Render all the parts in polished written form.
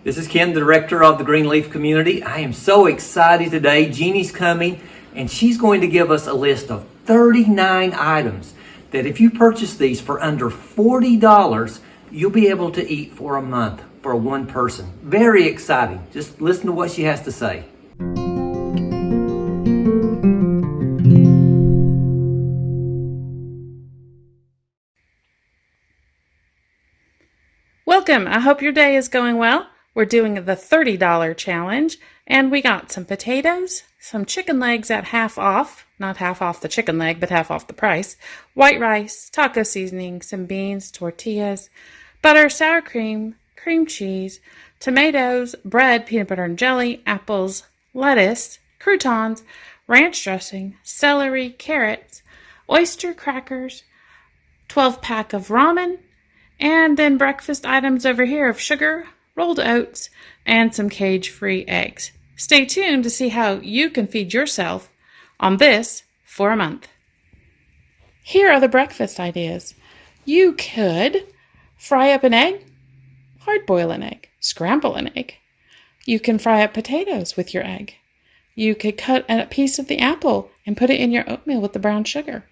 This is Ken, the director of the Greenleaf community. I am so excited today. Jeannie's coming and she's going to give us a list of 39 items that if you purchase these for under $40, you'll be able to eat for a month for one person. Very exciting. Just listen to what she has to say. Welcome. I hope your day is going well. We're doing the $30 challenge, and we got some potatoes, some chicken legs at half off, not half off the chicken leg, but half off the price, white rice, taco seasoning, some beans, tortillas, butter, sour cream, cream cheese, tomatoes, bread, peanut butter and jelly, apples, lettuce, croutons, ranch dressing, celery, carrots, oyster crackers, 12-pack of ramen, and then breakfast items over here of sugar, rolled oats, and some cage-free eggs. Stay tuned to see how you can feed yourself on this for a month. Here are the breakfast ideas. You could fry up an egg, hard-boil an egg, scramble an egg. You can fry up potatoes with your egg. You could cut a piece of the apple and put it in your oatmeal with the brown sugar.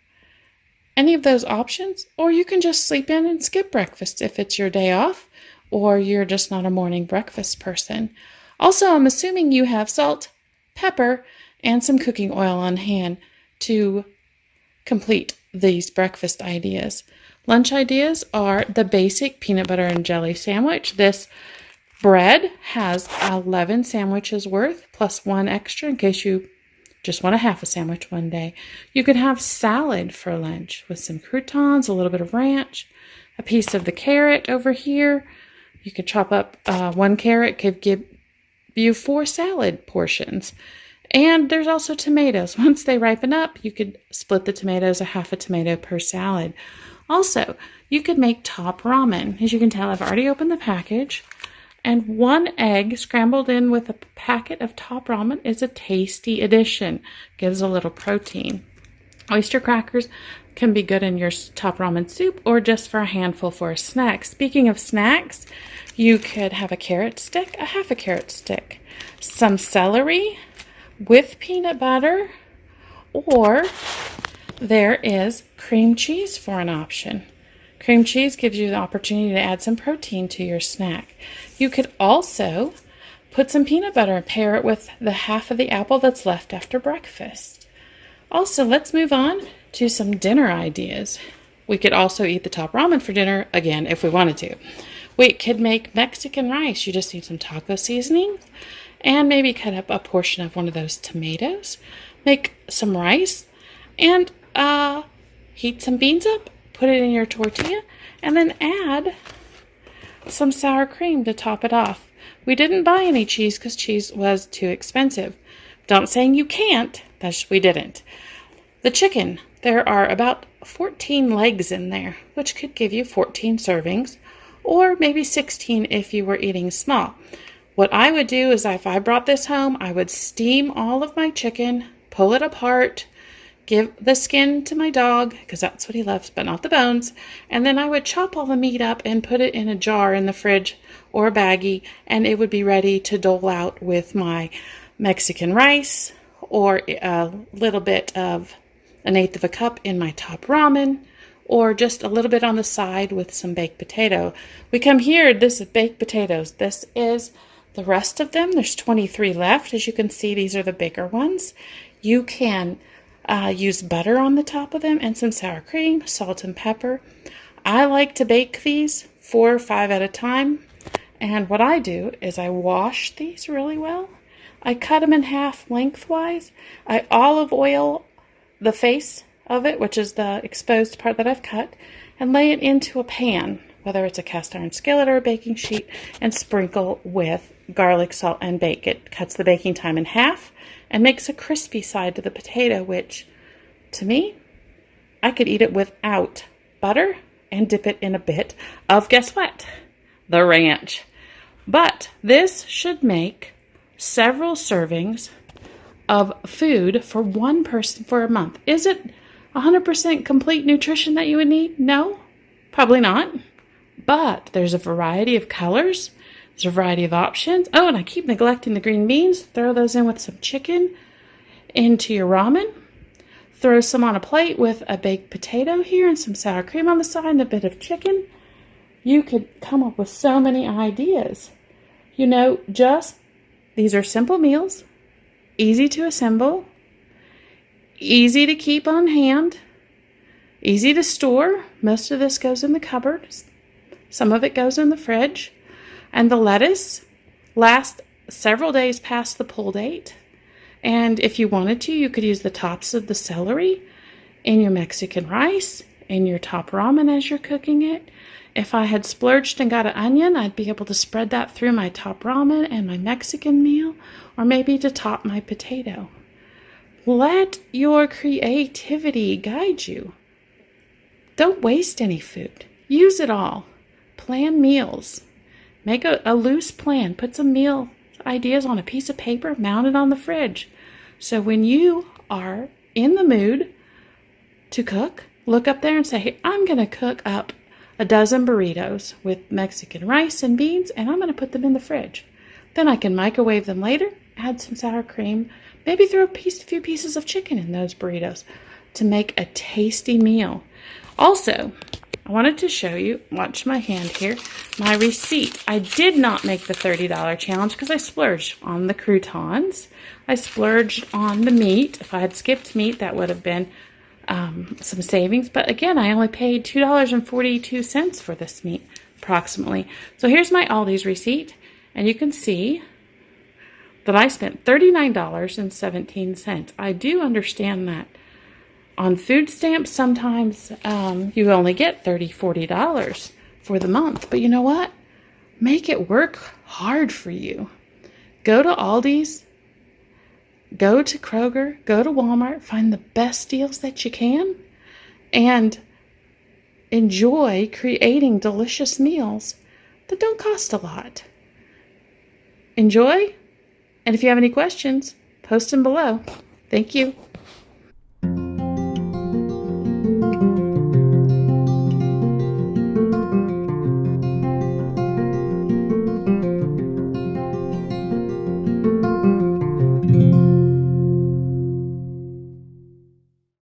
Any of those options, or you can just sleep in and skip breakfast if it's your day off, or you're just not a morning breakfast person. Also, I'm assuming you have salt, pepper, and some cooking oil on hand to complete these breakfast ideas. Lunch ideas are the basic peanut butter and jelly sandwich. This bread has 11 sandwiches worth, plus one extra in case you just want to have a sandwich one day. You could have salad for lunch with some croutons, a little bit of ranch, a piece of the carrot over here. You could chop up one carrot, could give you 4 salad portions. And there's also tomatoes. Once they ripen up, you could split the tomatoes, a half a tomato per salad. Also, you could make top ramen. As you can tell, I've already opened the package. And 1 egg scrambled in with a packet of top ramen is a tasty addition. Gives a little protein. Oyster crackers can be good in your top ramen soup or just for a handful for a snack. Speaking of snacks, you could have a carrot stick, a half a carrot stick, some celery with peanut butter, or there is cream cheese for an option. Cream cheese gives you the opportunity to add some protein to your snack. You could also put some peanut butter and pair it with the half of the apple that's left after breakfast. Also, let's move on to some dinner ideas. We could also eat the top ramen for dinner, again, if we wanted to. We could make Mexican rice. You just need some taco seasoning and maybe cut up a portion of one of those tomatoes. Make some rice and heat some beans up. Put it in your tortilla, and then add some sour cream to top it off. We didn't buy any cheese because cheese was too expensive. Don't saying you can't, we didn't. The chicken, there are about 14 legs in there, which could give you 14 servings, or maybe 16 if you were eating small. What I would do is if I brought this home, I would steam all of my chicken, pull it apart, give the skin to my dog, because that's what he loves, but not the bones. And then I would chop all the meat up and put it in a jar in the fridge or a baggie, and it would be ready to dole out with my Mexican rice or a little bit of 1/8 of a cup in my top ramen, or just a little bit on the side with some baked potato. We come here, this is baked potatoes. This is the rest of them. There's 23 left. As you can see, these are the bigger ones. You can use butter on the top of them and some sour cream, salt and pepper. I like to bake these 4 or 5 at a time. And what I do is I wash these really well. I cut them in half lengthwise. I olive oil the face of it, which is the exposed part that I've cut, and lay it into a pan, whether it's a cast iron skillet or a baking sheet, and sprinkle with garlic, salt, and bake. It cuts the baking time in half and makes a crispy side to the potato, which, to me, I could eat it without butter and dip it in a bit of, guess what? The ranch. But this should make several servings of food for one person for a month. Is it 100% complete nutrition that you would need? No, probably not. But there's a variety of colors. There's a variety of options. Oh, and I keep neglecting the green beans. Throw those in with some chicken into your ramen. Throw some on a plate with a baked potato here and some sour cream on the side and a bit of chicken. You could come up with so many ideas. You know, these are simple meals, easy to assemble, easy to keep on hand, easy to store. Most of this goes in the cupboard. Some of it goes in the fridge. And the lettuce lasts several days past the pull date. And if you wanted to, you could use the tops of the celery in your Mexican rice, in your top ramen as you're cooking it. If I had splurged and got an onion, I'd be able to spread that through my top ramen and my Mexican meal, or maybe to top my potato. Let your creativity guide you. Don't waste any food. Use it all. Plan meals. Make a loose plan. Put some meal ideas on a piece of paper, mount it on the fridge. So when you are in the mood to cook, look up there and say, hey, I'm going to cook up a dozen burritos with Mexican rice and beans, and I'm going to put them in the fridge. Then I can microwave them later, add some sour cream, maybe throw a few pieces of chicken in those burritos to make a tasty meal. Also, I wanted to show you, watch my hand here, my receipt. I did not make the $30 challenge because I splurged on the croutons. I splurged on the meat. If I had skipped meat, that would have been some savings. But again, I only paid $2.42 for this meat, approximately. So here's my Aldi's receipt, and you can see that I spent $39.17. I do understand that on food stamps, sometimes you only get $30, $40 for the month. But you know what? Make it work hard for you. Go to Aldi's, go to Kroger, go to Walmart, find the best deals that you can, and enjoy creating delicious meals that don't cost a lot. Enjoy, and if you have any questions, post them below. Thank you.